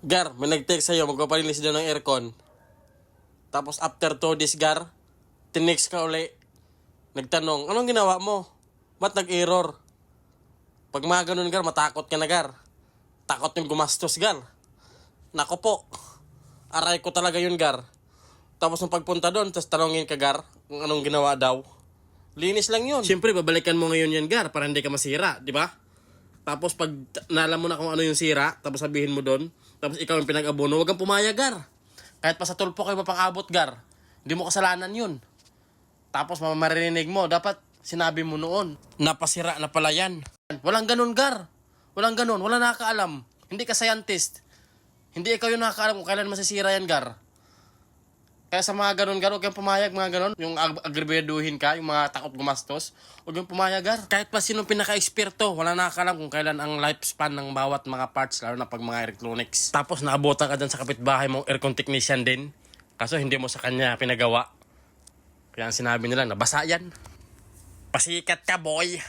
Gar, may nag-text sa'yo, magpapalinis daw ng aircon. Tapos after 2 days, Gar, tinext ka uli. Nagtanong, anong ginawa mo? Ba't nag-error? Pag mga ganun, Gar, matakot ka na, Gar. Takot yung gumastos, Gar. Nako po. Aray ko talaga yun, Gar. Tapos nung pagpunta doon, tapos tanongin ka, Gar, kung anong ginawa daw. Linis lang yun. Siyempre, babalikan mo ngayon yan, Gar, para hindi ka masira, di ba? Tapos pag naalam mo na kung ano yung sira, tapos sabihin mo doon, tapos ikaw yung pinag-abono, huwag kang pumayag, Gar. Kahit pa sa tulpo kayo mapang-abot, Gar. Hindi mo kasalanan yun. Tapos mamarinig mo, dapat sinabi mo noon, napasira na pala yan. Walang ganun, Gar. Walang ganun, wala nakakaalam. Hindi ka scientist. Hindi ikaw yung nakakaalam kung kailan masisira yan, Gar. Kaya sa mga ganun, Gar, huwag kang pumayag, mga ganun. Yung agribeduhin ka, yung mga takot gumastos, huwag kang pumayag, Gar. Kahit pa sinong pinaka-eksperto, wala nakakalam kung kailan ang lifespan ng bawat mga parts, lalo na pag mga electronics. Tapos naabutan ka dyan sa kapitbahay mong aircon technician din. Kaso hindi mo sa kanya pinagawa. Kaya ang sinabi nila, nabasa yan. Pasikat ka, boy!